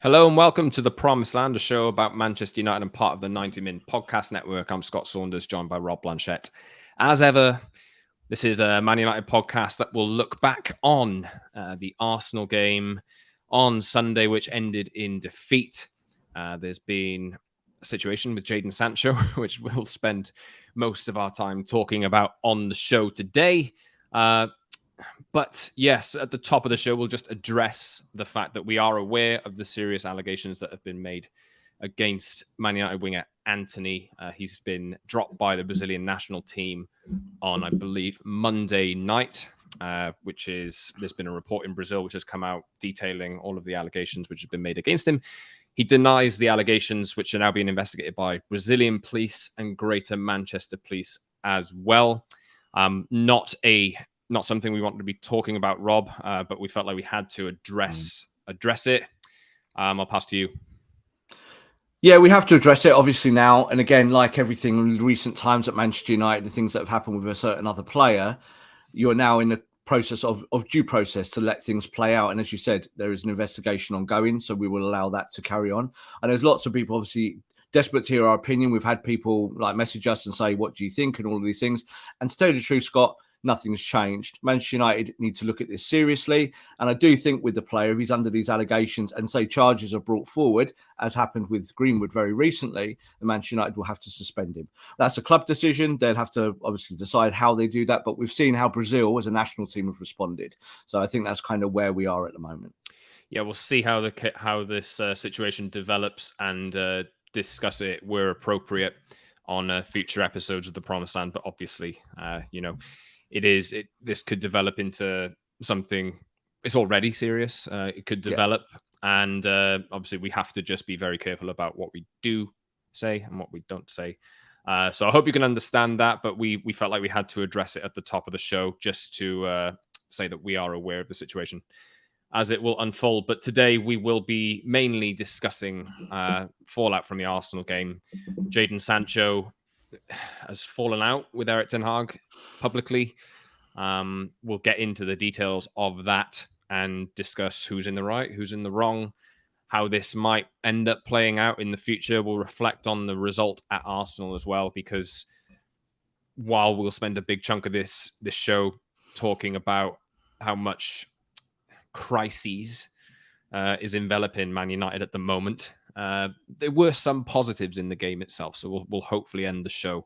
Hello and welcome to the Promised Land, a show about Manchester United and part of the 90-Min Podcast Network. I'm Scott Saunders, joined by Rob Blanchette. As ever, this is a Man United podcast that will look back on the Arsenal game on Sunday, which ended in defeat. There's been a situation with Jadon Sancho, which we'll spend most of our time talking about on the show today. But yes, at the top of the show, we'll just address the fact that we are aware of the serious allegations that have been made against Man United winger Antony. He's been dropped by the Brazilian national team on, I believe, Monday night, there's been a report in Brazil which has come out detailing all of the allegations which have been made against him. He denies the allegations, which are now being investigated by Brazilian police and Greater Manchester Police as well. Not something we wanted to be talking about, Rob, but we felt like we had to address it. I'll pass to you. Yeah, we have to address it, obviously, now. And again, like everything in recent times at Manchester United, the things that have happened with a certain other player, you are now in the process of due process to let things play out. And as you said, there is an investigation ongoing, so we will allow that to carry on. And there's lots of people, obviously, desperate to hear our opinion. We've had people like message us and say, what do you think? And all of these things. And to tell you the truth, Scott, nothing's changed. Manchester United need to look at this seriously. And I do think with the player, if he's under these allegations and say charges are brought forward, as happened with Greenwood very recently, the Manchester United will have to suspend him. That's a club decision. They'll have to obviously decide how they do that. But we've seen how Brazil as a national team have responded. So I think that's kind of where we are at the moment. Yeah, we'll see how this situation develops and discuss it where appropriate on future episodes of The Promised Land. But obviously, this could develop into something. It's already serious. It could develop, and obviously we have to just be very careful about what we do say and what we don't say. So I hope you can understand that, but we felt like we had to address it at the top of the show just to say that we are aware of the situation as it will unfold. But today we will be mainly discussing fallout from the Arsenal game. Jadon Sancho has fallen out with Ten Hag publicly. We'll get into the details of that and discuss who's in the right, who's in the wrong, how this might end up playing out in the future. We'll reflect on the result at Arsenal as well, because while we'll spend a big chunk of this show talking about how much crises is enveloping Man United at the moment, there were some positives in the game itself. So we'll hopefully end the show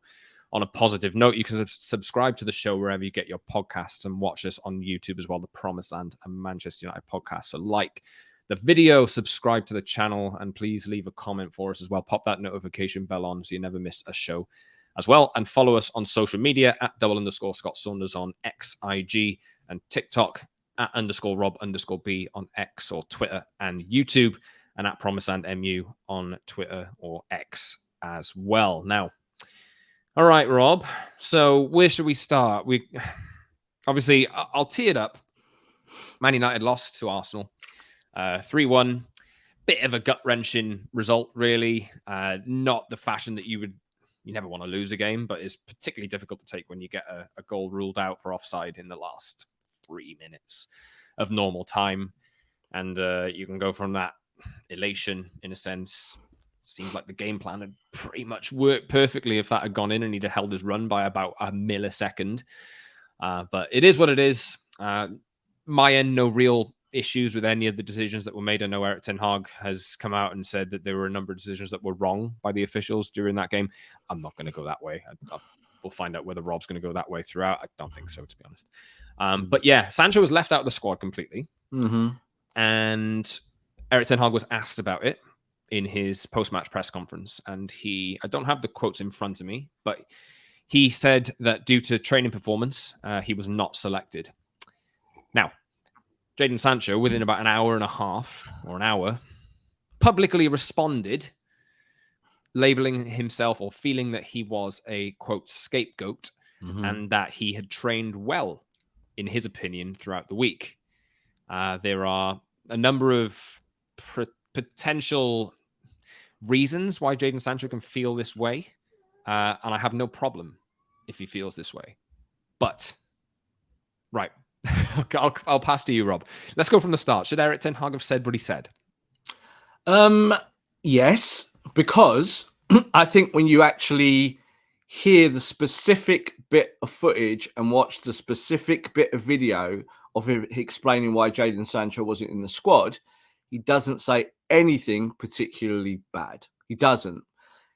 on a positive note. You can subscribe to the show wherever you get your podcasts and watch us on YouTube as well, the Promised Land and Manchester United podcast. So like the video, subscribe to the channel, and please leave a comment for us as well. Pop that notification bell on so you never miss a show as well. And follow us on social media at @_Scott Saunders on X, IG, and TikTok, at @_Rob_B on X or Twitter and YouTube, and at PromiselandMU on Twitter or X as well. Now, all right, Rob. So where should we start? Obviously, I'll tee it up. Man United lost to Arsenal 3-1. Bit of a gut-wrenching result, really. Not the fashion that you never want to lose a game, but it's particularly difficult to take when you get a goal ruled out for offside in the last 3 minutes of normal time. And you can go from that elation, in a sense. Seemed like the game plan had pretty much worked perfectly if that had gone in and he'd have held his run by about a millisecond. But it is what it is. My end, no real issues with any of the decisions that were made. I know Ten Hag has come out and said that there were a number of decisions that were wrong by the officials during that game. I'm not going to go that way. We'll find out whether Rob's going to go that way throughout. I don't think so, to be honest. But yeah, Sancho was left out of the squad completely. Mm-hmm. And Ten Hag was asked about it in his post-match press conference. And I don't have the quotes in front of me, but he said that due to training performance, he was not selected. Now, Jadon Sancho, within about an hour and a half or an hour, publicly responded, labeling himself or feeling that he was a, quote, scapegoat, and that he had trained well, in his opinion, throughout the week. There are a number of potential reasons why Jadon Sancho can feel this way, and I have no problem if he feels this way. But, right, I'll pass to you, Rob. Let's go from the start. Should Ten Hag have said what he said? Yes, because I think when you actually hear the specific bit of footage and watch the specific bit of video of him explaining why Jadon Sancho wasn't in the squad, he doesn't say anything particularly bad. He doesn't.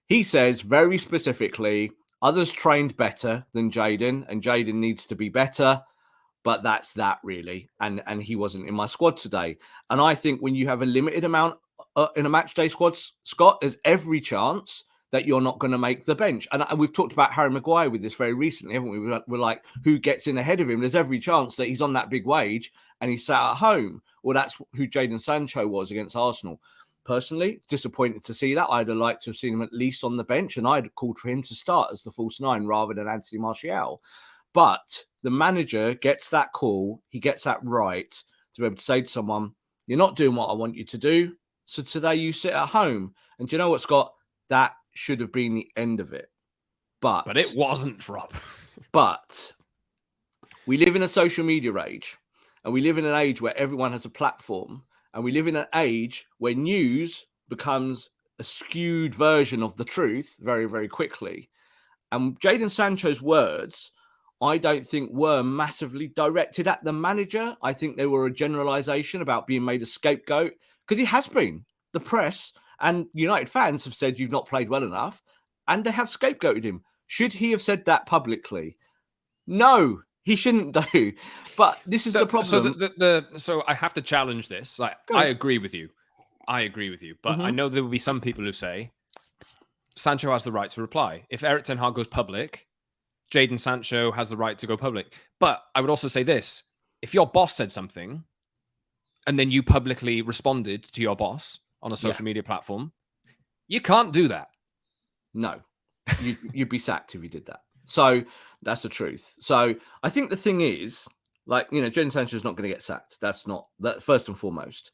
He says very specifically, others trained better than Jadon, and Jadon needs to be better. But that's that really, and he wasn't in my squad today. And I think when you have a limited amount in a match day squad, Scott, there's every chance that you're not going to make the bench. And we've talked about Harry Maguire with this very recently, haven't we? We're like, who gets in ahead of him? There's every chance that he's on that big wage and he's sat at home. Well, that's who Jadon Sancho was against Arsenal. Personally, disappointed to see that. I'd have liked to have seen him at least on the bench, and I'd have called for him to start as the false nine rather than Antony Martial. But the manager gets that call, he gets that right to be able to say to someone, you're not doing what I want you to do, so today you sit at home. And do you know what, Scott? That should have been the end of it. But it wasn't, Rob. But we live in a social media age, and we live in an age where everyone has a platform, and we live in an age where news becomes a skewed version of the truth very, very quickly. And Jadon Sancho's words, I don't think were massively directed at the manager. I think they were a generalization about being made a scapegoat, because he has been. The press and United fans have said you've not played well enough, and they have scapegoated him. Should he have said that publicly? No, he shouldn't do. But this is the problem. So I have to challenge this. Like, I agree with you. But I know there will be some people who say Sancho has the right to reply. If Erik Ten Hag goes public, Jadon Sancho has the right to go public. But I would also say this. If your boss said something and then you publicly responded to your boss on a social media platform, you can't do that. No, you'd be sacked if you did that. So that's the truth. So I think the thing is, like, Jadon Sancho is not going to get sacked. That's not that first and foremost.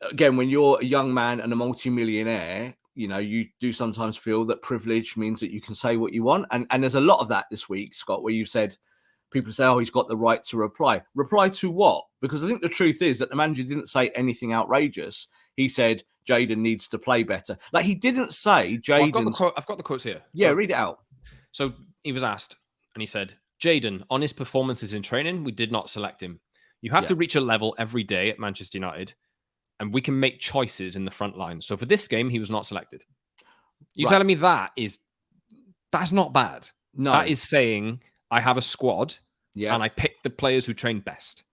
Again, when you're a young man and a multi-millionaire, you do sometimes feel that privilege means that you can say what you want. And there's a lot of that this week, Scott, where you said, people say, oh, he's got the right to reply. Reply to what? Because I think the truth is that the manager didn't say anything outrageous. He said, Jadon needs to play better. Like, he didn't say Jadon. I've got the quotes here. Yeah, read it out. So he was asked, and he said, Jadon, on his performances in training, we did not select him. You have to reach a level every day at Manchester United, and we can make choices in the front line. So for this game, he was not selected. You're telling me that's not bad. No. That is saying I have a squad and I pick the players who train best.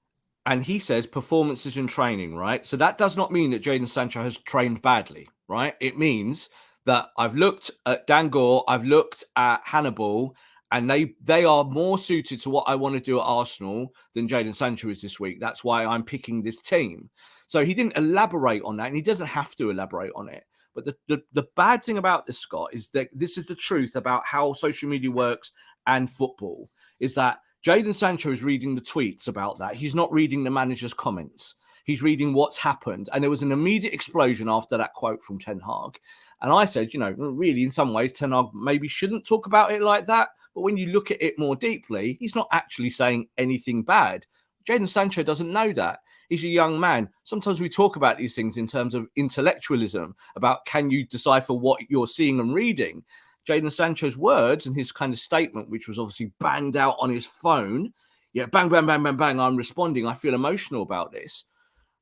And he says performances in training, right? So that does not mean that Jadon Sancho has trained badly, right? It means that I've looked at Dan Gore, I've looked at Hannibal, and they are more suited to what I want to do at Arsenal than Jadon Sancho is this week. That's why I'm picking this team. So he didn't elaborate on that, and he doesn't have to elaborate on it. But the bad thing about this, Scott, is that this is the truth about how social media works and football, is that Jadon Sancho is reading the tweets about that. He's not reading the manager's comments. He's reading what's happened. And there was an immediate explosion after that quote from Ten Hag. And I said, really, in some ways, Ten Hag maybe shouldn't talk about it like that. But when you look at it more deeply, he's not actually saying anything bad. Jadon Sancho doesn't know that. He's a young man. Sometimes we talk about these things in terms of intellectualism, about can you decipher what you're seeing and reading. Jadon Sancho's words and his kind of statement, which was obviously banged out on his phone. Yeah, bang, bang, bang, bang, bang. I'm responding. I feel emotional about this.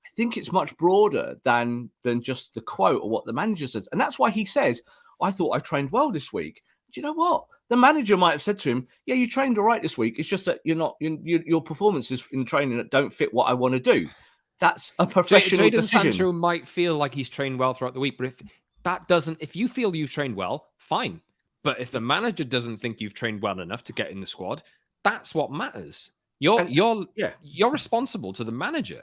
I think it's much broader than just the quote or what the manager says. And that's why he says, I thought I trained well this week. Do you know what? The manager might have said to him, yeah, you trained all right this week. It's just that your performances in training that don't fit what I want to do. That's a professional decision. Jadon Sancho might feel like he's trained well throughout the week, but if you feel you've trained well, fine. But if the manager doesn't think you've trained well enough to get in the squad, that's what matters. You're responsible to the manager.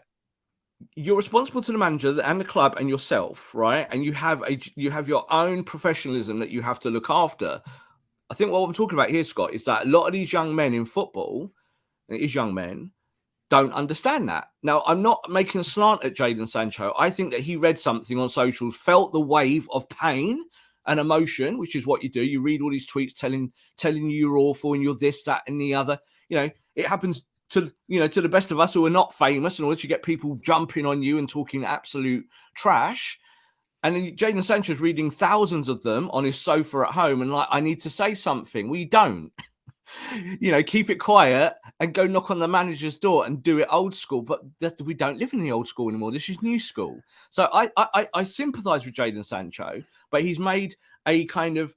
You're responsible to the manager and the club and yourself, right? And you have your own professionalism that you have to look after. I think what I'm talking about here, Scott, is that a lot of these young men in football, and it is young men, don't understand that. Now, I'm not making a slant at Jadon Sancho. I think that he read something on socials, felt the wave of pain and emotion, which is what you do. You read all these tweets telling you you're awful and you're this, that, and the other. It happens to the best of us who are not famous, and all that. You get people jumping on you and talking absolute trash. And then Jadon Sancho's reading thousands of them on his sofa at home and like, I need to say something. Well, you don't. Keep it quiet and go knock on the manager's door and do it old school. But we don't live in the old school anymore. This is new school. So I sympathise with Jadon Sancho, but he's made a kind of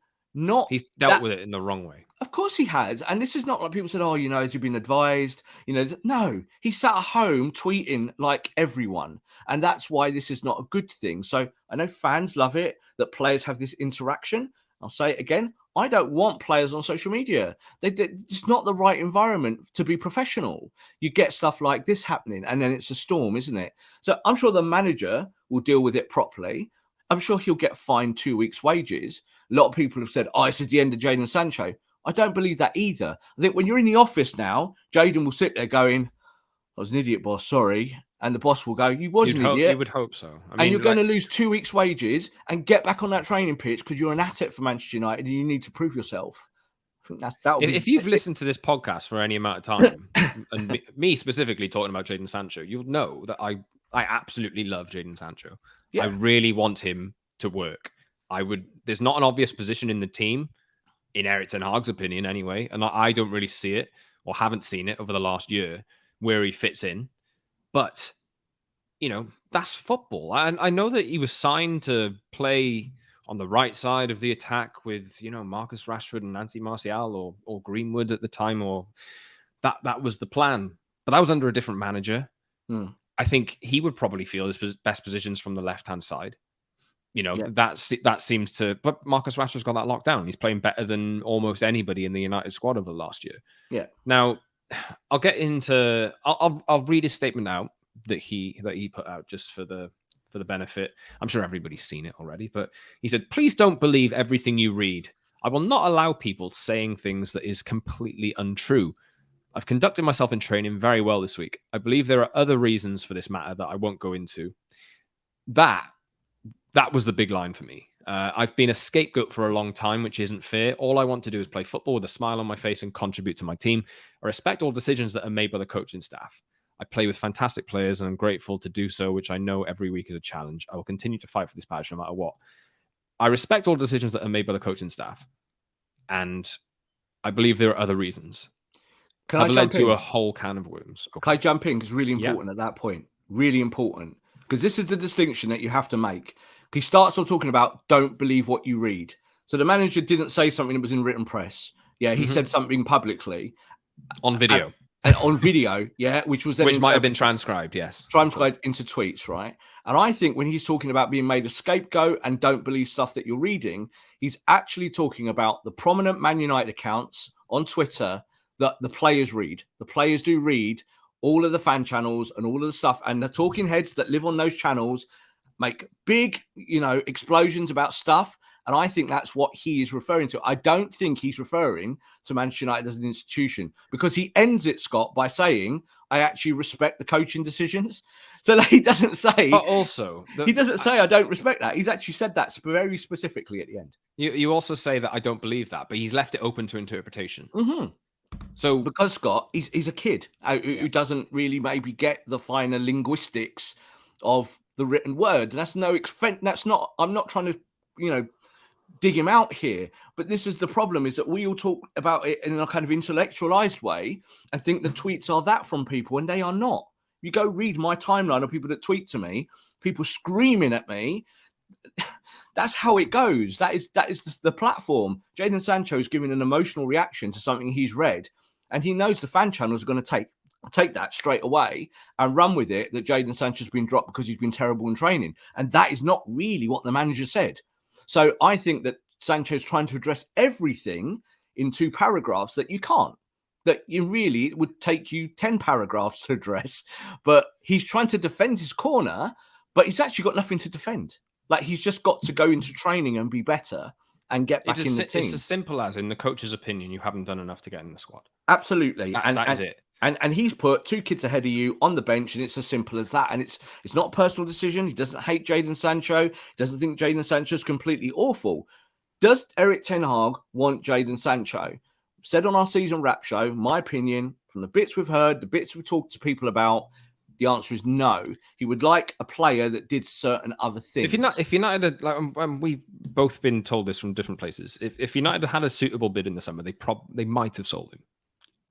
he's dealt with it in the wrong way. Of course he has. And this is not like people said, oh, has he been advised? No, he sat at home tweeting like everyone. And that's why this is not a good thing. So I know fans love it that players have this interaction. I'll say it again. I don't want players on social media. It's not the right environment to be professional. You get stuff like this happening and then it's a storm, isn't it? So I'm sure the manager will deal with it properly. I'm sure he'll get fined 2 weeks' wages. A lot of people have said, oh, this is the end of Jadon Sancho. I don't believe that either. I think when you're in the office now, Jadon will sit there going, I was an idiot, boss, sorry. And the boss will go, you was an idiot. You would hope so. And you're going to lose 2 weeks' wages and get back on that training pitch because you're an asset for Manchester United and you need to prove yourself. I think that would be... If you've listened to this podcast for any amount of time, and me specifically talking about Jadon Sancho, you'll know that I absolutely love Jadon Sancho. Yeah. I really want him to work. There's not an obvious position in the team, in Erik Ten Hag's opinion anyway, and I don't really see it or haven't seen it over the last year where he fits in. But, that's football. I know that he was signed to play on the right side of the attack with, Marcus Rashford and Nancy Martial or Greenwood at the time, or that was the plan. But that was under a different manager. I think he would probably feel his best positions from the left-hand side. That seems to, but Marcus Rashford's got that locked down. He's playing better than almost anybody in the United squad over the last year. Yeah. Now, I'll get into. I'll read his statement out that he put out just for the benefit. I'm sure everybody's seen it already, but he said, "Please don't believe everything you read. I will not allow people saying things that is completely untrue. I've conducted myself in training very well this week. I believe there are other reasons for this matter that I won't go into." That was the big line for me. I've been a scapegoat for a long time, which isn't fair. All I want to do is play football with a smile on my face and contribute to my team. I respect all decisions that are made by the coaching staff. I play with fantastic players and I'm grateful to do so, which I know every week is a challenge. I will continue to fight for this badge no matter what. I respect all decisions that are made by the coaching staff. And I believe there are other reasons. Have led to a whole can of worms. Okay. Can I jump in? Because it's really important at that point. Really important. Because this is the distinction that you have to make. He starts off talking about don't believe what you read. So the manager didn't say something that was in written press. Yeah, he said something publicly. On video. And on video, which might have been transcribed, yes. Transcribed into tweets, right? And I think when he's talking about being made a scapegoat and don't believe stuff that you're reading, he's actually talking about the prominent Man United accounts on Twitter that the players read. The players do read all of the fan channels and all of the stuff. And the talking heads that live on those channels make big, explosions about stuff. And I think that's what he is referring to. I don't think he's referring to Manchester United as an institution because he ends it, Scott, by saying, I actually respect the coaching decisions. So he doesn't say... But also... he doesn't say, I don't respect that. He's actually said that very specifically at the end. You also say that I don't believe that, but he's left it open to interpretation. Mm-hmm. So because Scott, he's a kid who doesn't really maybe get the finer linguistics of the written word. And that's no extent. That's not. I'm not trying to, dig him out here. But this is the problem: is that we all talk about it in a kind of intellectualized way and think the tweets are that from people, and they are not. You go read my timeline of people that tweet to me, people screaming at me. That's how it goes. That is the platform. Jadon Sancho is giving an emotional reaction to something he's read, and he knows the fan channels are going to take that straight away and run with it that Jadon Sancho's been dropped because he's been terrible in training. And that is not really what the manager said. So I think that Sancho's trying to address everything in 2 paragraphs that you can't. That it would take you 10 paragraphs to address. But he's trying to defend his corner, but he's actually got nothing to defend. Like, he's just got to go into training and be better and get back in the team. It's as simple as, in the coach's opinion, you haven't done enough to get in the squad. Absolutely. That is it. And he's put 2 kids ahead of you on the bench, and it's as simple as that. And it's not a personal decision. He doesn't hate Jadon Sancho. He doesn't think Jadon Sancho is completely awful. Does Erik Ten Hag want Jadon Sancho? Said on our season wrap show, my opinion, from the bits we've heard, the bits we've talked to people about, The answer is no. He would like a player that did certain other things. If United, like we've both been told this from different places, if United had a suitable bid in the summer, they might have sold him.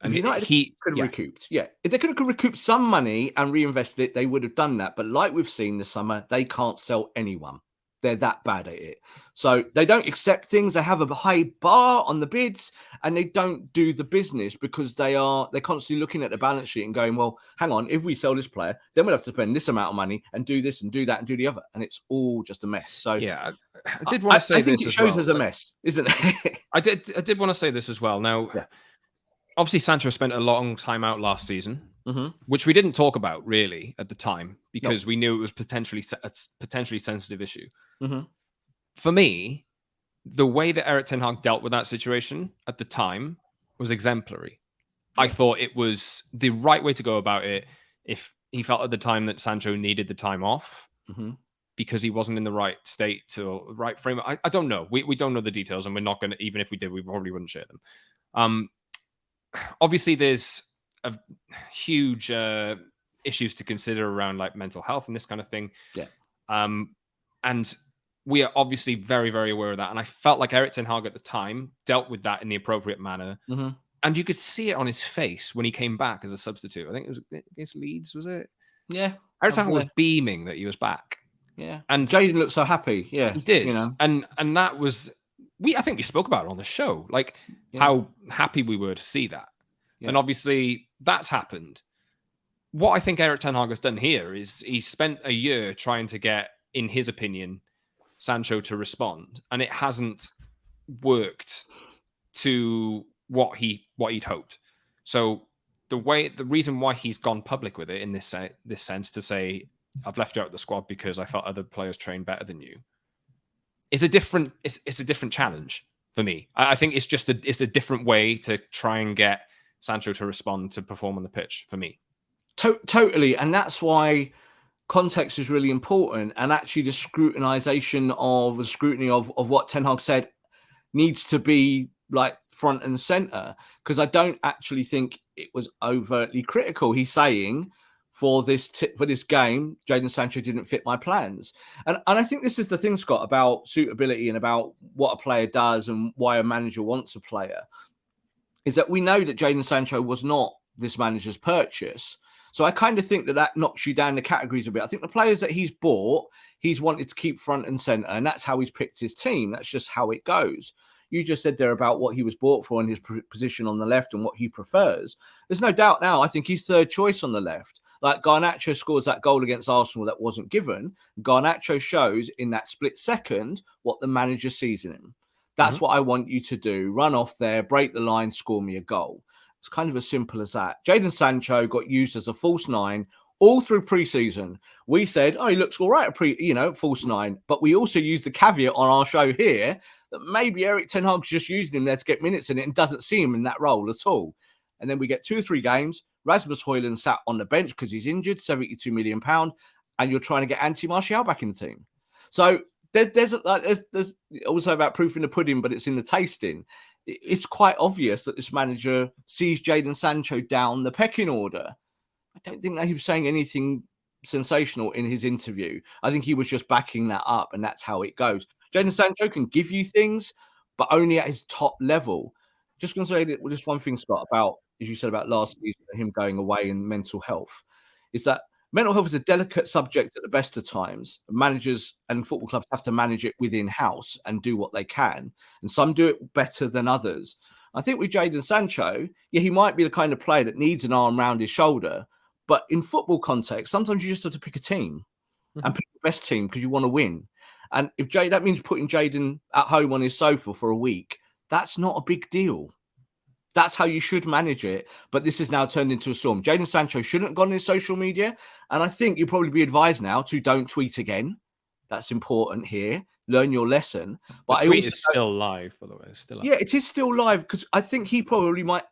And United could have recouped. Yeah. If they could have recouped some money and reinvested it, they would have done that. But like we've seen this summer, they can't sell anyone. They're that bad at it. So they don't accept things. They have a high bar on the bids and they don't do the business because they're constantly looking at the balance sheet and going, well, hang on, if we sell this player, then we'll have to spend this amount of money and do this and do that and do the other. And it's all just a mess. So yeah, I did want to say I think it shows as a mess, isn't it? I did want to say this as well. Now, obviously Sancho spent a long time out last season, which we didn't talk about really at the time because we knew it was potentially a sensitive issue. For me, the way that Erik Ten Hag dealt with that situation at the time was exemplary. I thought it was the right way to go about it if he felt at the time that Sancho needed the time off because he wasn't in the right state or right frame. I don't know. We don't know the details, and we're not going to, even if we did, we probably wouldn't share them. Obviously, there's a huge issues to consider around like mental health and this kind of thing. Yeah. And we are obviously very, very aware of that. And I felt like Erik Ten Hag at the time dealt with that in the appropriate manner. And you could see it on his face when he came back as a substitute. I think it was against Leeds, was it? Yeah. Erik Ten Hag was beaming that he was back. Yeah. And Jadon looked so happy. Yeah. He did. You know? And that was, I think we spoke about it on the show, like how happy we were to see that. Yeah. And obviously that's happened. What I think Erik Ten Hag has done here is he spent a year trying to get, in his opinion, Sancho to respond, and it hasn't worked to what he'd hoped. So the reason why he's gone public with it in this sense to say I've left you out of the squad because I felt other players trained better than you is a different challenge for me. I think it's just a different way to try and get Sancho to respond to perform on the pitch for me. Totally, and that's why context is really important, and actually the scrutiny of what Ten Hag said needs to be like front and center, because I don't actually think it was overtly critical. He's saying for this game, Jadon Sancho didn't fit my plans, and I think this is the thing, Scott, about suitability and about what a player does and why a manager wants a player, is that we know that Jadon Sancho was not this manager's purchase. So I kind of think that knocks you down the categories a bit. I think the players that he's bought, he's wanted to keep front and center, and that's how he's picked his team. That's just how it goes. You just said there about what he was bought for and his position on the left and what he prefers. There's no doubt now. I think he's third choice on the left. Like Garnacho scores that goal against Arsenal that wasn't given. Garnacho shows in that split second what the manager sees in him. That's what I want you to do. Run off there, break the line, score me a goal. It's kind of as simple as that. Jadon Sancho got used as a false nine all through preseason. We said, he looks all right at false nine. But we also used the caveat on our show here that maybe Erik Ten Hag's just using him there to get minutes in it and doesn't see him in that role at all. And then we get 2 or 3 games. Rasmus Hojlund sat on the bench because he's injured, £72 million, and you're trying to get Antony Martial back in the team. So there's also about proof in the pudding, but it's in the tasting. It's quite obvious that this manager sees Jadon Sancho down the pecking order. I don't think that he was saying anything sensational in his interview. I think he was just backing that up, and that's how it goes. Jadon Sancho can give you things, but only at his top level. Just going to say that just one thing, Scott, about, as you said about last season, him going away and mental health, is that mental health is a delicate subject at the best of times. Managers and football clubs have to manage it within house and do what they can. And some do it better than others. I think with Jadon Sancho, he might be the kind of player that needs an arm around his shoulder. But in football context, sometimes you just have to pick a team and pick the best team because you want to win. And if that means putting Jadon at home on his sofa for a week, that's not a big deal. That's how you should manage it. But this has now turned into a storm. Jadon Sancho shouldn't have gone in social media. And I think you'll probably be advised now to don't tweet again. That's important here. Learn your lesson. But the tweet is still live, by the way. It's still live. Yeah, it is still live, because I think he probably might.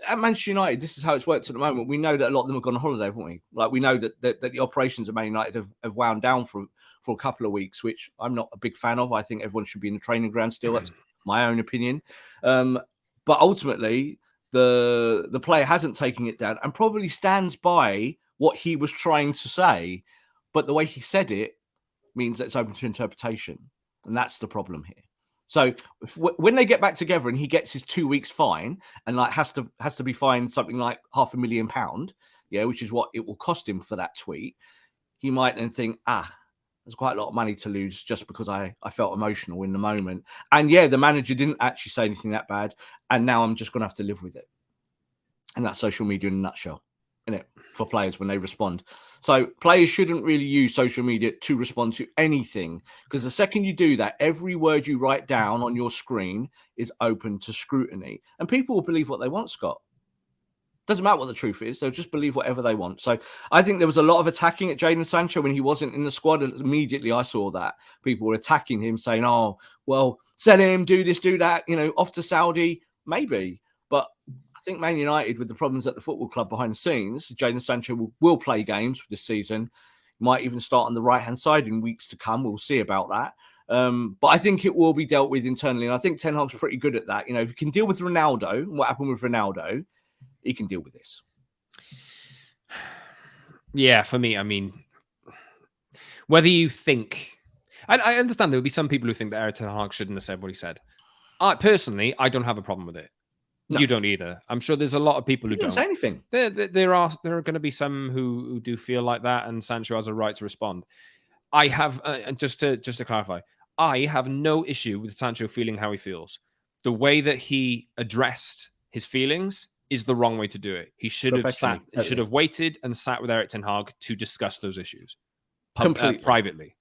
At Manchester United, this is how it's worked at the moment. We know that a lot of them have gone on holiday, haven't we? Like, we know that the operations at Man United have wound down for a couple of weeks, which I'm not a big fan of. I think everyone should be in the training ground still. That's my own opinion. But ultimately, the player hasn't taken it down and probably stands by what he was trying to say, but the way he said it means that it's open to interpretation. And that's the problem here. So when they get back together and he gets his 2 weeks fine and like has to be fined something like £500,000, which is what it will cost him for that tweet, he might then think, there's quite a lot of money to lose just because I felt emotional in the moment. And the manager didn't actually say anything that bad. And now I'm just going to have to live with it. And that's social media in a nutshell, isn't it? For players when they respond. So players shouldn't really use social media to respond to anything, because the second you do that, every word you write down on your screen is open to scrutiny. And people will believe what they want, Scott. Doesn't matter what the truth is. They'll just believe whatever they want. So I think there was a lot of attacking at Jadon Sancho when he wasn't in the squad. Immediately I saw that. People were attacking him, saying, oh, well, sell him, do this, do that, off to Saudi. Maybe. But I think Man United, with the problems at the football club behind the scenes, Jadon Sancho will play games this season. Might even start on the right-hand side in weeks to come. We'll see about that. But I think it will be dealt with internally. And I think Ten Hag's pretty good at that. If you can deal with Ronaldo, what happened with Ronaldo, he can deal with this. Yeah, for me, I mean, whether you think... I understand there will be some people who think that Erik Ten Hag shouldn't have said what he said. Personally, I don't have a problem with it. No. You don't either. I'm sure there's a lot of people who don't say anything. There are going to be some who do feel like that, and Sancho has a right to respond. I have, just to clarify, I have no issue with Sancho feeling how he feels. The way that he addressed his feelings is the wrong way to do it. He should have waited and sat with Erik Ten Hag to discuss those issues privately.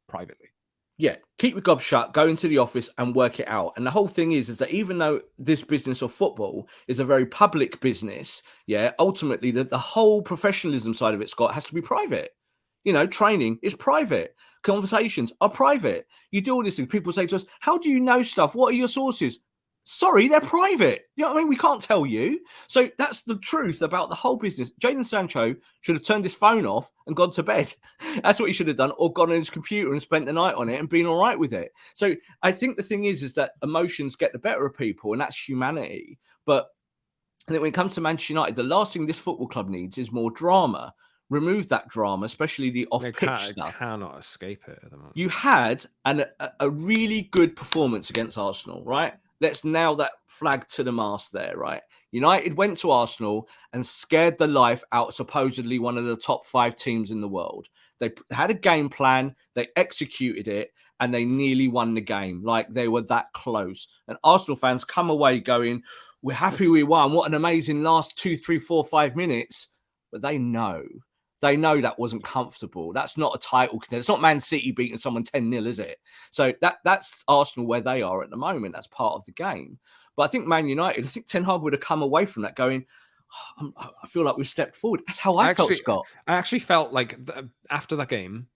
Yeah, keep your gob shut, go into the office and work it out. And the whole thing is that even though this business of football is a very public business, ultimately the whole professionalism side of it, Scott, has to be private. Training is private. Conversations are private. You do all these things. People say to us, how do you know stuff? What are your sources? Sorry, they're private. You know what I mean? We can't tell you. So that's the truth about the whole business. Jadon Sancho should have turned his phone off and gone to bed. That's what he should have done, or gone on his computer and spent the night on it and been all right with it. So I think the thing is that emotions get the better of people, and that's humanity. But I think when it comes to Manchester United, the last thing this football club needs is more drama. Remove that drama, especially the off-pitch stuff. Cannot escape it at the moment. You had a really good performance against Arsenal, right? Let's nail that flag to the mast there, right? United went to Arsenal and scared the life out supposedly one of the top 5 teams in the world. They had a game plan, they executed it, and they nearly won the game. Like, they were that close. And Arsenal fans come away going, we're happy we won. What an amazing last 2, 3, 4, 5 minutes. But they know that wasn't comfortable. That's not a title contender. It's not Man City beating someone 10-0, is it? So that's Arsenal where they are at the moment. That's part of the game. But I think Man United, I think Ten Hag would have come away from that going, I feel like we've stepped forward. That's how I felt, Scott. I actually felt like after that game,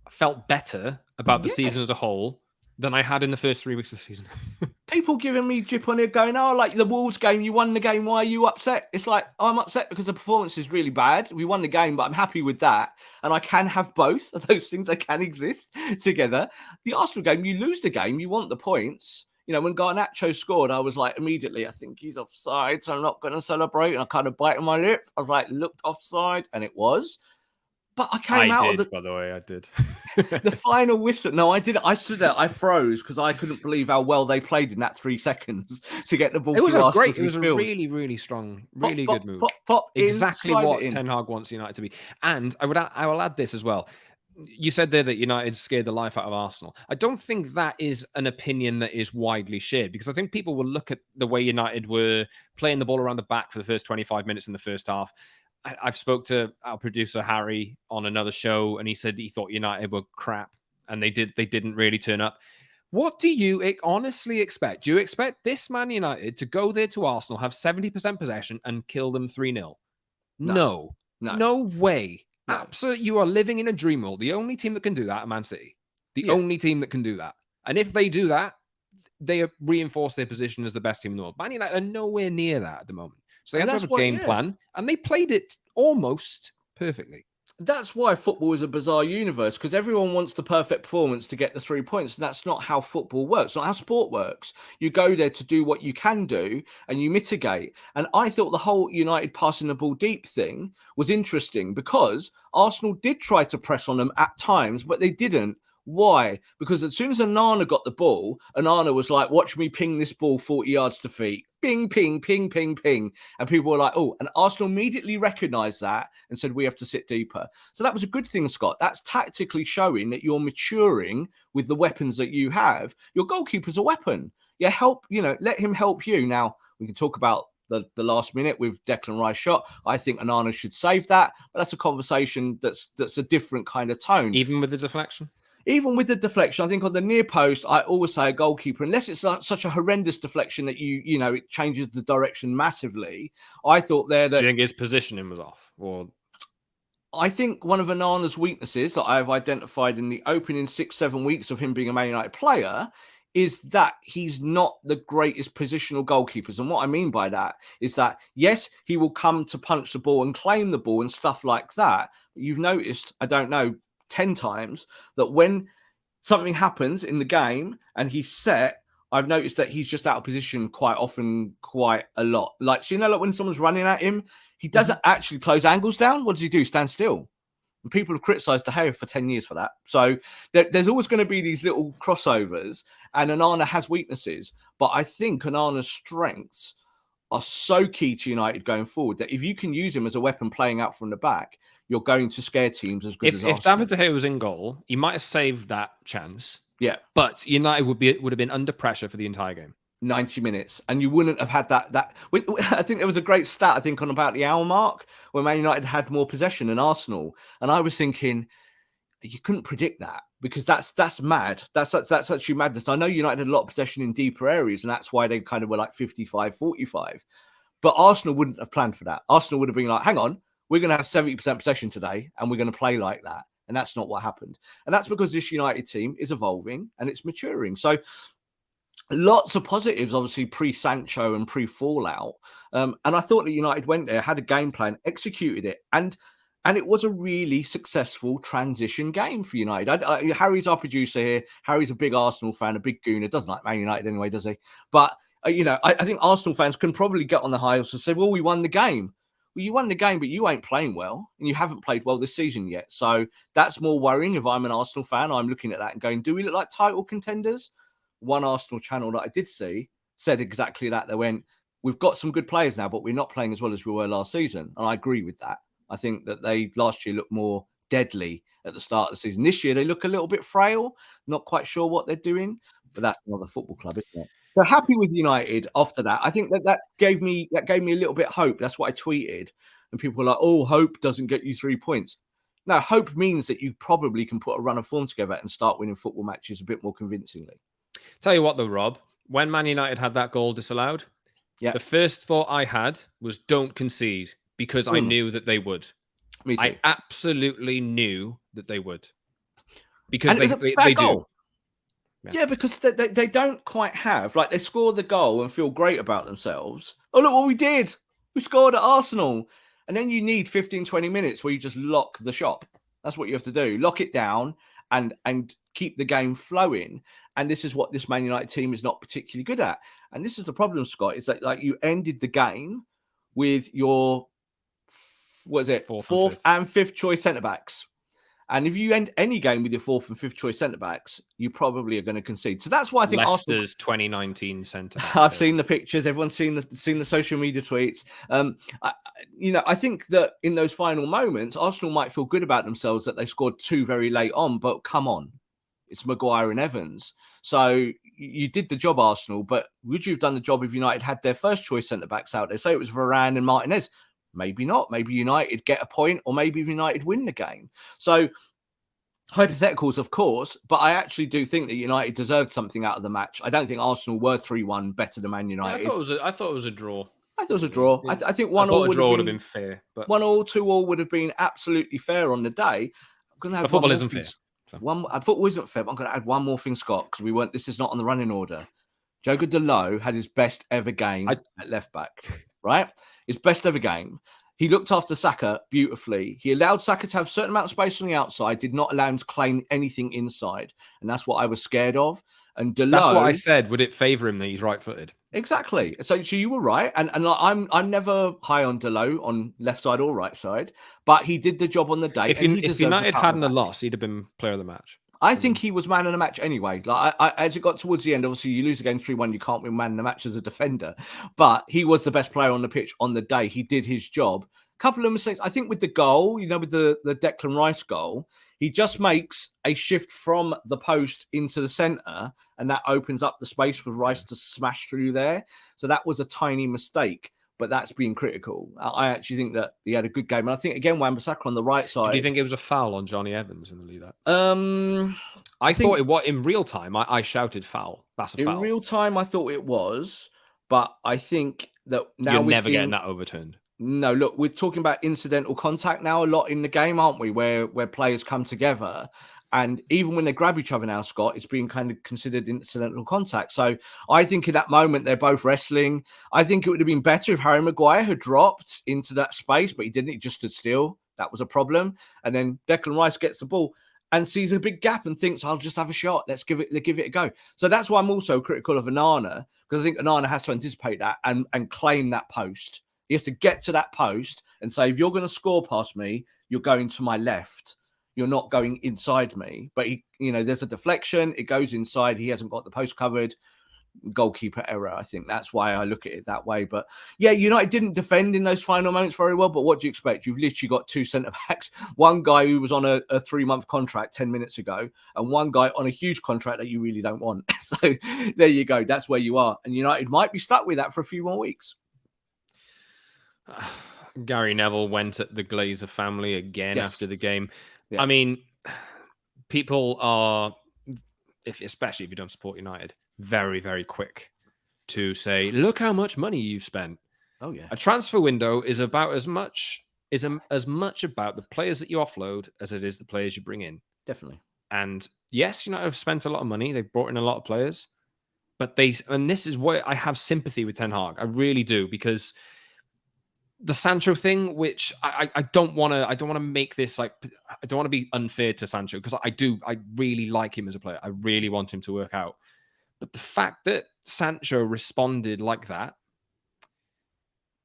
I felt better about the season as a whole than I had in the first 3 weeks of the season. People giving me drip on it going, oh, like the Wolves game, you won the game. Why are you upset? It's like, I'm upset because the performance is really bad. We won the game, but I'm happy with that. And I can have both of those things. They can exist together. The Arsenal game, you lose the game. You want the points. When Garnacho scored, I was like, immediately, I think he's offside, so I'm not going to celebrate. And I kind of bite my lip. I was like, looked offside, and it was. But I came out of the... By the way, I did. The final whistle. No, I did. I stood there. I froze because I couldn't believe how well they played in that 3 seconds to get the ball. It was a really, really strong, really good move. Exactly what Ten Hag wants United to be. And I will add this as well. You said there that United scared the life out of Arsenal. I don't think that is an opinion that is widely shared, because I think people will look at the way United were playing the ball around the back for the first 25 minutes in the first half. I've spoke to our producer Harry on another show, and he said he thought United were crap, and they didn't really turn up. What do you honestly expect? Do you expect this Man United to go there to Arsenal, have 70% possession, and kill them 3-0? No way. No. Absolutely, you are living in a dream world. The only team that can do that are Man City. The only team that can do that. And if they do that, they reinforce their position as the best team in the world. Man United are nowhere near that at the moment. So they had to have a game plan, and they played it almost perfectly. That's why football is a bizarre universe, because everyone wants the perfect performance to get the 3 points. And that's not how football works, not how sport works. You go there to do what you can do and you mitigate. And I thought the whole United passing the ball deep thing was interesting because Arsenal did try to press on them at times, but they didn't. Why? Because as soon as Onana got the ball, Onana was like, watch me ping this ball 40 yards to feet. Ping, ping, ping, ping, ping. And people were like, oh, and Arsenal immediately recognised that and said, we have to sit deeper. So that was a good thing, Scott. That's tactically showing that you're maturing with the weapons that you have. Your goalkeeper's a weapon. Yeah, let him help you. Now, we can talk about the last minute with Declan Rice shot. I think Onana should save that. But that's a conversation that's a different kind of tone. Even with the deflection? Even with the deflection, I think on the near post, I always say a goalkeeper, unless it's such a horrendous deflection that it changes the direction massively. I thought there that... Do you think his positioning was off? Or I think one of Onana's weaknesses that I have identified in the opening 6-7 weeks of him being a Man United player is that he's not the greatest positional goalkeepers. And what I mean by that is that, yes, he will come to punch the ball and claim the ball and stuff like that. But you've noticed, I don't know, 10 times that when something happens in the game and he's set, I've noticed that he's just out of position quite often, quite a lot. Like, so like when someone's running at him, he doesn't actually close angles down. What does he do? Stand still. And people have criticised De Gea for 10 years for that. So there's always going to be these little crossovers, and Onana has weaknesses. But I think Onana's strengths are so key to United going forward that if you can use him as a weapon playing out from the back, you're going to scare teams as good as Arsenal. If David De Gea was in goal, he might have saved that chance. Yeah. But United would have been under pressure for the entire game. 90 minutes. And you wouldn't have had that. I think there was a great stat, on about the hour mark, where Man United had more possession than Arsenal. And I was thinking, you couldn't predict that because that's mad. That's actually madness. I know United had a lot of possession in deeper areas, and that's why they kind of were like 55-45. But Arsenal wouldn't have planned for that. Arsenal would have been like, hang on, we're going to have 70% possession today, and we're going to play like that. And that's not what happened. And that's because this United team is evolving and it's maturing. So lots of positives, obviously, pre-Sancho and pre-Fallout. And I thought that United went there, had a game plan, executed it. And it was a really successful transition game for United. Harry's our producer here. Harry's a big Arsenal fan, a big gooner. Doesn't like Man United anyway, does he? But, I think Arsenal fans can probably get on the high horse and say, well, we won the game. Well, you won the game, but you ain't playing well, and you haven't played well this season yet. So that's more worrying. If I'm an Arsenal fan, I'm looking at that and going, do we look like title contenders? One Arsenal channel that I did see said exactly that. They went, we've got some good players now, but we're not playing as well as we were last season. And I agree with that. I think that they last year looked more deadly at the start of the season. This year, they look a little bit frail, not quite sure what they're doing, but that's another football club, isn't it? So happy with United after that. I think that gave me a little bit of hope. That's what I tweeted. And people were like, oh, hope doesn't get you 3 points. No, hope means that you probably can put a run of form together and start winning football matches a bit more convincingly. Tell you what, though, Rob, when Man United had that goal disallowed, the first thought I had was don't concede because I knew that they would. Me too. I absolutely knew that they would because they do. Yeah, because they don't quite have, like, they score the goal and feel great about themselves. Oh, look what we did. We scored at Arsenal. And then you need 15, 20 minutes where you just lock the shop. That's what you have to do. Lock it down and keep the game flowing. And this is what this Man United team is not particularly good at. And this is the problem, Scott, is that, like, you ended the game with your, fourth and fifth choice centre-backs. And if you end any game with your fourth and fifth choice centre-backs, you probably are going to concede. So that's why I think Leicester's 2019 centre-back. I've seen the pictures. Everyone's seen the social media tweets. I think that in those final moments, Arsenal might feel good about themselves that they scored 2 very late on. But come on, it's Maguire and Evans. So you did the job, Arsenal. But would you have done the job if United had their first choice centre-backs out there? Say it was Varane and Martinez. Maybe not. Maybe United get a point, or maybe United win the game. So hypotheticals, of course, but I actually do think that United deserved something out of the match. I don't think Arsenal were 3-1 better than Man United. Yeah, I thought it was a draw. I thought it was a draw. Yeah. I think 1-1 would have been fair. But 1-1, 2-1 would have been absolutely fair on the day. I'm going to have football isn't fair. So. Football isn't fair, but I'm going to add one more thing, Scott, because this is not on the running order. Jogo Dalot had his best ever game at left back, right? His best ever game. He looked after Saka beautifully. He allowed Saka to have a certain amount of space on the outside, did not allow him to claim anything inside. And that's what I was scared of. And That's what I Delo, said. Would it favour him that he's right-footed? exactly. So you were right. And like, I'm never high on Delo on left side or right side, but he did the job on the day. If United hadn't a loss, he'd have been player of the match. I think he was man of the match anyway. Like as it got towards the end, obviously you lose again 3-1, you can't win man of the match as a defender. But he was the best player on the pitch on the day. He did his job. Couple of mistakes. I think with the goal, with the Declan Rice goal, he just makes a shift from the post into the centre, and that opens up the space for Rice to smash through there. So that was a tiny mistake, but that's being critical. I actually think that he had a good game. And I think, again, Wan-Bissaka on the right side. Do you think it was a foul on Johnny Evans in the lead up? I thought it was in real time. I shouted foul. That's a foul. In real time, I thought it was, but I think that now you're never getting that overturned. No, look, we're talking about incidental contact now a lot in the game, aren't we? Where players come together, and even when they grab each other now, Scott, it's being kind of considered incidental contact. So I think in that moment they're both wrestling. I think it would have been better if Harry Maguire had dropped into that space, but he didn't. He just stood still. That was a problem. And then Declan Rice gets the ball and sees a big gap and thinks, "I'll just have a shot. Let's give it a go." So that's why I'm also critical of Onana, because I think Onana has to anticipate that and claim that post. He has to get to that post and say, if you're going to score past me, you're going to my left. You're not going inside me. But, there's a deflection. It goes inside. He hasn't got the post covered. Goalkeeper error. I think that's why I look at it that way. But, yeah, United didn't defend in those final moments very well. But what do you expect? You've literally got two centre-backs. One guy who was on a 3-month contract 10 minutes ago and one guy on a huge contract that you really don't want. So there you go. That's where you are. And United might be stuck with that for a few more weeks. Gary Neville went at the Glazer family again after the game. Yeah. I mean, people are, especially if you don't support United, very, very quick to say, look how much money you've spent. Oh, yeah. A transfer window is about as much about the players that you offload as it is the players you bring in. Definitely. And yes, United have spent a lot of money. They've brought in a lot of players. But this is where I have sympathy with Ten Hag. I really do, because the Sancho thing, which I don't want to make this like, I don't want to be unfair to Sancho, because I really like him as a player. I really want him to work out. But the fact that Sancho responded like that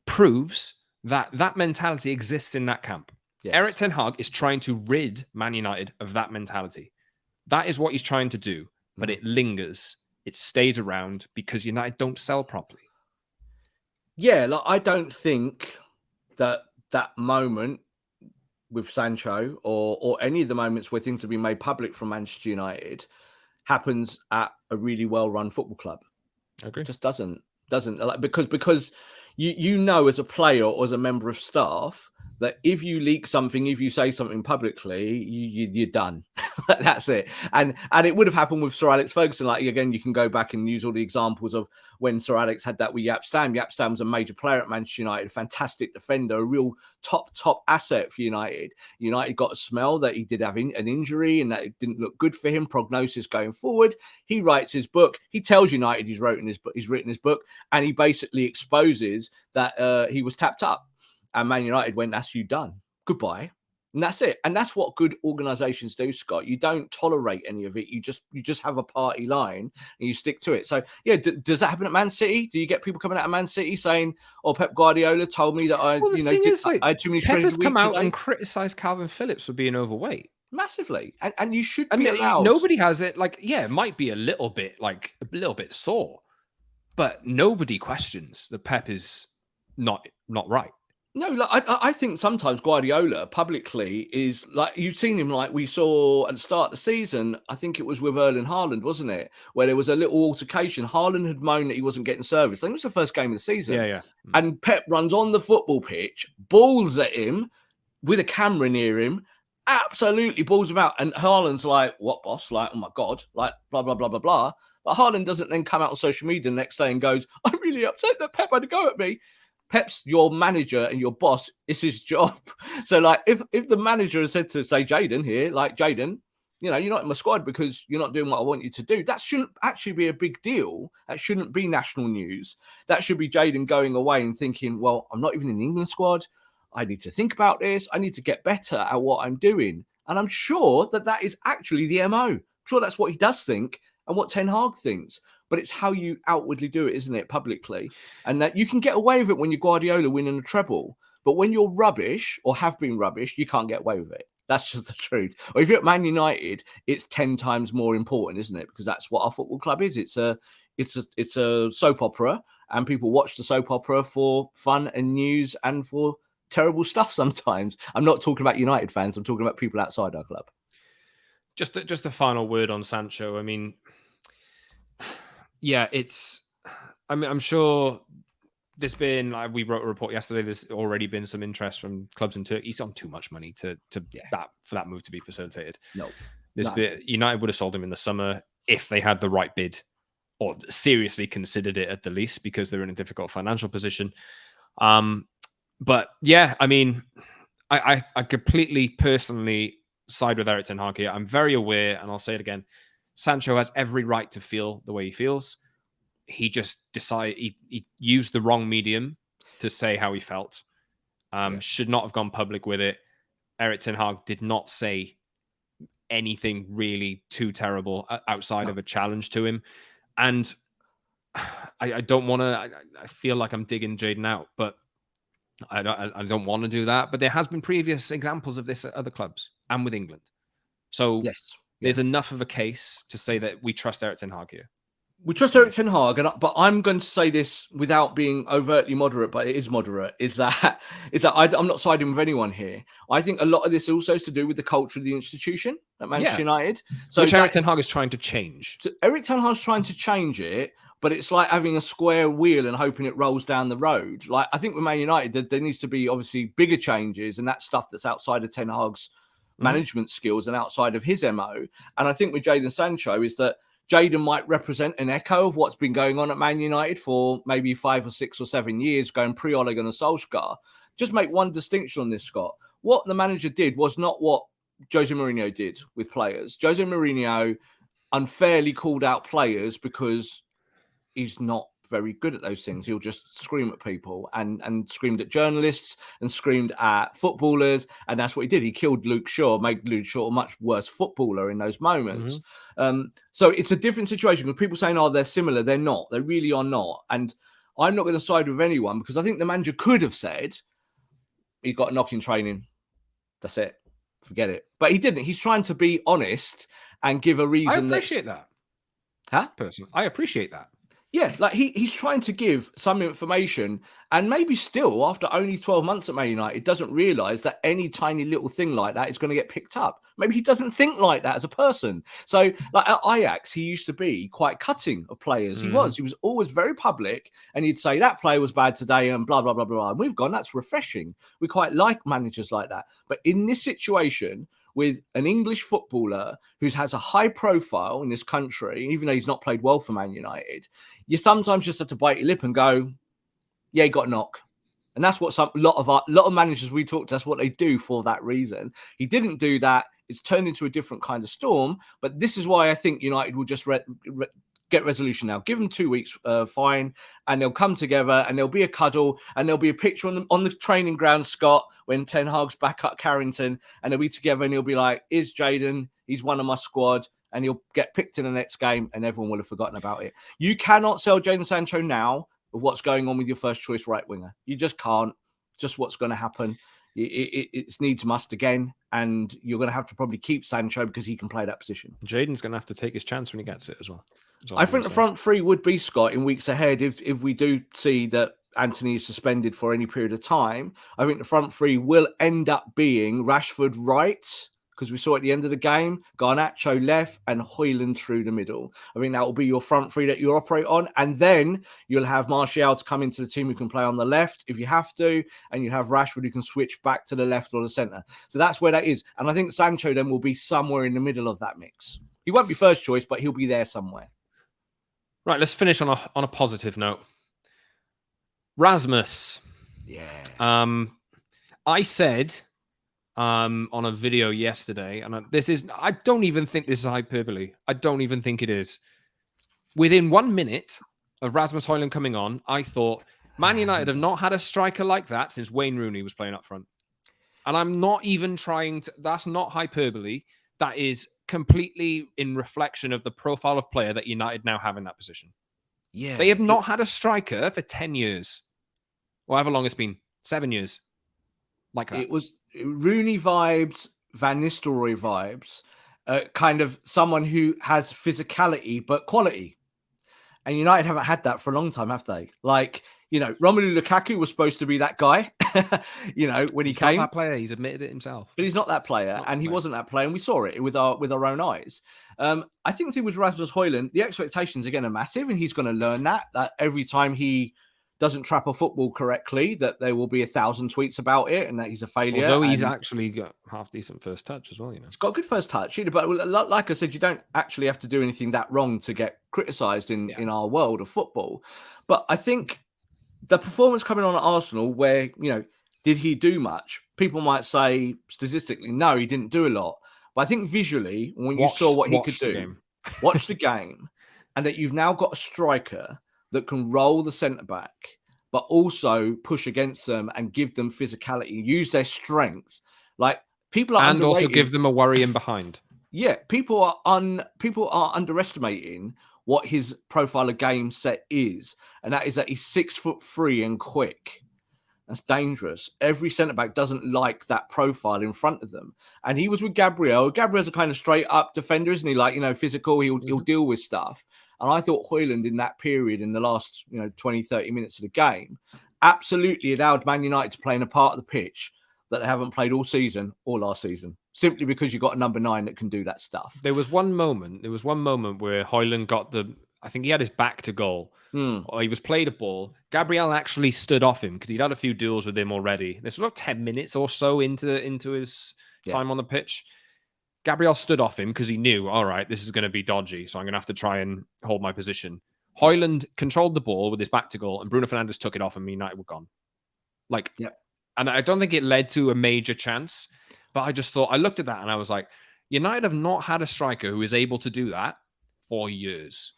proves that mentality exists in that camp. Yes. Erik Ten Hag is trying to rid Man United of that mentality. That is what he's trying to do, but it lingers. It stays around because United don't sell properly. Yeah, like I don't think that moment with Sancho or any of the moments where things have been made public from Manchester United happens at a really well-run football club. I agree. It just doesn't like, because you as a player or as a member of staff that if you leak something, if you say something publicly, you're done. That's it. And it would have happened with Sir Alex Ferguson. Like, again, you can go back and use all the examples of when Sir Alex had that with Jaap Stam. Jaap Stam was a major player at Manchester United, a fantastic defender, a real top asset for United. United got a smell that he did have an injury and that it didn't look good for him. Prognosis going forward. He writes his book. He tells United he's written his book, and he basically exposes that he was tapped up. And Man United went, "That's you done. Goodbye." And that's it. And that's what good organizations do, Scott. You don't tolerate any of it. You just have a party line and you stick to it. So, yeah, does that happen at Man City? Do you get people coming out of Man City saying, "Oh, Pep Guardiola told me that I had too many Pep has come out and criticized Calvin Phillips for being overweight. Massively. And you should be allowed. Nobody has it. Like, yeah, it might be a little bit sore, but nobody questions that Pep is not right. No, like I think sometimes Guardiola publicly is like, you've seen him like we saw at the start of the season. I think it was with Erling Haaland, wasn't it? Where there was a little altercation. Haaland had moaned that he wasn't getting service. I think it was the first game of the season. Yeah. And Pep runs on the football pitch, balls at him with a camera near him, absolutely balls him out. And Haaland's like, "What, boss? Like, oh my God, like, blah, blah, blah, blah, blah." But Haaland doesn't then come out on social media the next day and goes, "I'm really upset that Pep had to go at me." Pep's your manager and your boss. It's his job. So, like, if the manager has said to, say, Jadon here, like, "Jadon, you're not in my squad because you're not doing what I want you to do," that shouldn't actually be a big deal. That shouldn't be national news. That should be Jadon going away and thinking, "Well, I'm not even in the England squad. I need to think about this. I need to get better at what I'm doing. And I'm sure that is actually the MO. I'm sure that's what he does think and what Ten Hag thinks. But it's how you outwardly do it, isn't it, publicly? And that you can get away with it when you're Guardiola winning a treble. But when you're rubbish or have been rubbish, you can't get away with it. That's just the truth. Or if you're at Man United, it's 10 times more important, isn't it? Because that's what our football club is. It's a soap opera, and people watch the soap opera for fun and news and for terrible stuff sometimes. I'm not talking about United fans. I'm talking about people outside our club. Just a final word on Sancho. I mean, yeah, I'm sure there's been, like we wrote a report yesterday, there's already been some interest from clubs in Turkey. He's on too much money for that move to be facilitated. No. United would have sold him in the summer if they had the right bid or seriously considered it at the least, because they're in a difficult financial position. But yeah, I mean, I completely personally side with Erik Ten Hag here. I'm very aware, and I'll say it again, Sancho has every right to feel the way he feels. He just decided he used the wrong medium to say how he felt. Should not have gone public with it. Erik Ten Hag did not say anything really too terrible outside of a challenge to him. And I don't want to, I feel like I'm digging Jadon out, but I don't want to do that. But there has been previous examples of this at other clubs and with England. So there's enough of a case to say that we trust Erik Ten Hag here. We trust Erik Ten Hag, but I'm going to say this without being overtly moderate, but it is moderate, is that I'm not siding with anyone here. I think a lot of this also is to do with the culture of the institution at Manchester United. So which Erik Ten Hag is trying to change. So Erik Ten Hag is trying to change it, but it's like having a square wheel and hoping it rolls down the road. Like, I think with Man United, there needs to be obviously bigger changes, and that's stuff that's outside of Ten Hag's management skills and outside of his MO. And I think with Jadon Sancho is that Jadon might represent an echo of what's been going on at Man United for maybe 5 or 6 or 7 years, going pre-Ole Gunnar Solskjaer. Just make one distinction on this, Scott. What the manager did was not what Jose Mourinho did with players. Jose Mourinho unfairly called out players because he's not very good at those things. He'll just scream at people and screamed at journalists and screamed at footballers. And that's what he did. He killed Luke Shaw, made Luke Shaw a much worse footballer in those moments. So it's a different situation with people saying, oh, they're similar. They're not. They really are not. And I'm not going to side with anyone because I think the manager could have said, he got a knock in training. That's it. Forget it. But he didn't. He's trying to be honest and give a reason. I appreciate that. Personally, I appreciate that. Yeah, like he's trying to give some information, and maybe still, after only 12 months at Man United, doesn't realise that any tiny little thing like that is going to get picked up. Maybe he doesn't think like that as a person. So, like at Ajax, he used to be quite cutting of players. He was always very public, and he'd say that player was bad today and blah, blah, blah, blah. And we've gone, that's refreshing. We quite like managers like that. But in this situation, with an English footballer who has a high profile in this country, even though he's not played well for Man United, you sometimes just have to bite your lip and go, yeah, he got a knock. And that's what a lot of managers we talk to, that's what they do for that reason. He didn't do that. It's turned into a different kind of storm. But this is why I think United will just get resolution now. Give them 2 weeks fine, and they'll come together, and there'll be a cuddle, and there'll be a picture on the training ground, Scott, when Ten Hag's back at Carrington, and they'll be together, and he'll be like, "Is Jadon? He's one of my squad," and he'll get picked in the next game, and everyone will have forgotten about it. You cannot sell Jadon Sancho now with what's going on with your first choice right winger. You just can't. Just what's going to happen. It's needs must again, and you're going to have to probably keep Sancho because he can play that position. Jadon's going to have to take his chance when he gets it as well. I think the front three would be, Scott, in weeks ahead if we do see that Antony is suspended for any period of time. I think the front three will end up being Rashford right, because we saw at the end of the game, Garnacho left and HOJLUND through the middle. I think that will be your front three that you operate on. And then you'll have Martial to come into the team who can play on the left if you have to. And you have Rashford who can switch back to the left or the centre. So that's where that is. And I think Sancho then will be somewhere in the middle of that mix. He won't be first choice, but he'll be there somewhere. Right, let's finish on a positive note. Rasmus. Yeah. I said on a video yesterday, and I don't even think this is hyperbole. I don't even think it is. Within 1 minute of Rasmus Hojlund coming on, I thought Man United have not had a striker like that since Wayne Rooney was playing up front. And I'm not even trying to, that's not hyperbole. That is completely in reflection of the profile of player that United now have in that position. Yeah. They have not had a striker for 10 years. Or however long it's been. 7 years. Like that. It was Rooney vibes, Van Nistelrooy vibes, kind of someone who has physicality but quality. And United haven't had that for a long time, have they? Like, Romelu Lukaku was supposed to be that guy, when he came. He's not that player. He's admitted it himself. But he's not that player, and he wasn't that player, and we saw it with our own eyes. I think the thing with Rasmus Hojlund, the expectations again are massive, and he's going to learn that every time he doesn't trap a football correctly, that there will be 1,000 tweets about it, and that he's a failure. Although he's actually got half decent first touch as well, He's got a good first touch, but like I said, you don't actually have to do anything that wrong to get criticised in our world of football. But I think the performance coming on at Arsenal, where did he do much? People might say statistically, no, he didn't do a lot. But I think visually, when you saw what he could do, watch the game, and that you've now got a striker that can roll the centre back, but also push against them and give them physicality, use their strength. Like people are and also give them a worry in behind. Yeah, people are underestimating what his profile of game set is, and that is that he's 6'3" and quick. That's dangerous. Every centre back doesn't like that profile in front of them. And he was with Gabriel. Gabriel's a kind of straight up defender, isn't he? Like, physical, he'll deal with stuff. And I thought Hojlund in that period, in the last 20, 30 minutes of the game, absolutely allowed Man United to play in a part of the pitch that they haven't played all season or last season, simply because you've got a number 9 that can do that stuff. There was one moment where Hojlund got I think he had his back to goal. Or he was played a ball. Gabriel actually stood off him because he'd had a few duels with him already. This was about 10 minutes or so into his time on the pitch. Gabriel stood off him because he knew, all right, this is going to be dodgy, so I'm going to have to try and hold my position. Hojlund controlled the ball with his back to goal, and Bruno Fernandes took it off, and United were gone. And I don't think it led to a major chance, but I just thought, I looked at that and I was like, United have not had a striker who is able to do that for years.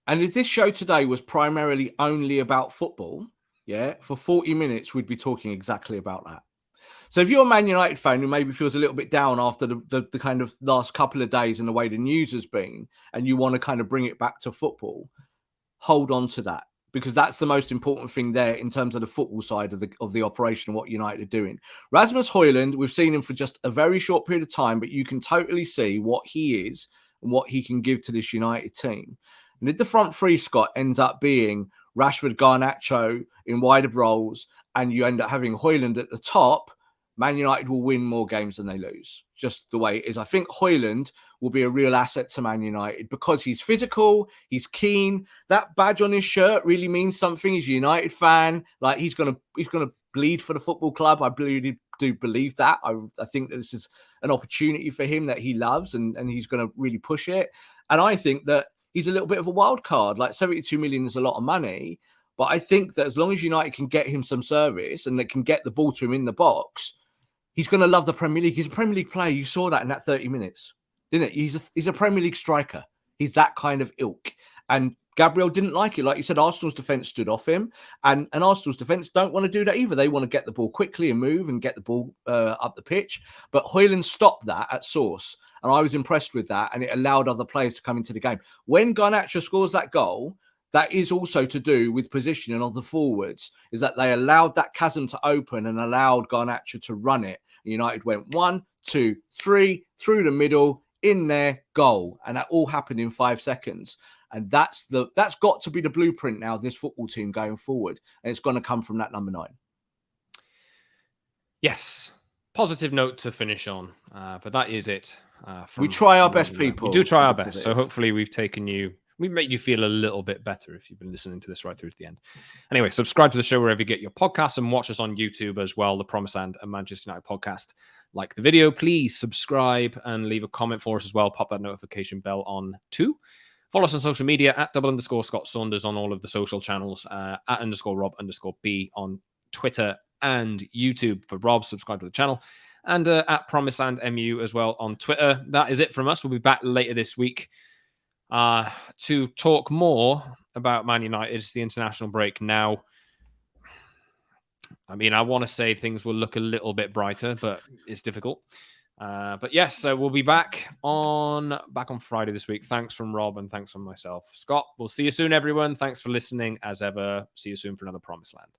And if this show today was primarily only about football, for 40 minutes, we'd be talking exactly about that. So if you're a Man United fan who maybe feels a little bit down after the kind of last couple of days and the way the news has been, and you want to kind of bring it back to football, hold on to that, because that's the most important thing there in terms of the football side of the operation and what United are doing. Rasmus Hojlund, we've seen him for just a very short period of time, but you can totally see what he is and what he can give to this United team. And if the front three, Scott, ends up being Rashford, Garnacho in wider roles, and you end up having Hojlund at the top, Man United will win more games than they lose. Just the way it is. I think Hojlund will be a real asset to Man United because he's physical, he's keen. That badge on his shirt really means something. He's a United fan. Like he's gonna bleed for the football club. I do believe that. I think that this is an opportunity for him that he loves, and he's gonna really push it. And I think that he's a little bit of a wild card. Like 72 million is a lot of money, but I think that as long as United can get him some service and they can get the ball to him in the box, he's going to love the Premier League. He's a Premier League player. You saw that in that 30 minutes, didn't it? He's a Premier League striker. He's that kind of ilk. And Gabriel didn't like it. Like you said, Arsenal's defence stood off him. And Arsenal's defence don't want to do that either. They want to get the ball quickly and move and get the ball up the pitch. But Hojlund stopped that at source. And I was impressed with that. And it allowed other players to come into the game. When Garnacho scores that goal, that is also to do with positioning of the forwards, is that they allowed that chasm to open and allowed Garnacho to run it. United went 1, 2, 3, through the middle, in there, goal. And that all happened in 5 seconds. And that's got to be the blueprint now, this football team going forward. And it's going to come from that number 9. Yes. Positive note to finish on. But that is it. We try our best, people. We do try our best. So hopefully we've made you feel a little bit better if you've been listening to this right through to the end. Anyway, subscribe to the show wherever you get your podcasts and watch us on YouTube as well, the Promise and a Manchester United podcast. Like the video, please subscribe and leave a comment for us as well. Pop that notification bell on too. Follow us on social media at @Scott Saunders on all of the social channels, at @Rob_B on Twitter and YouTube for Rob. Subscribe to the channel. And at Promise and MU as well on Twitter. That is it from us. We'll be back later this week to talk more about Man United. It's the international break now. I mean, I want to say things will look a little bit brighter, but it's difficult. But yes, so we'll be back on Friday this week. Thanks from Rob and thanks from myself, Scott. We'll see you soon, everyone. Thanks for listening as ever. See you soon for another Promised Land.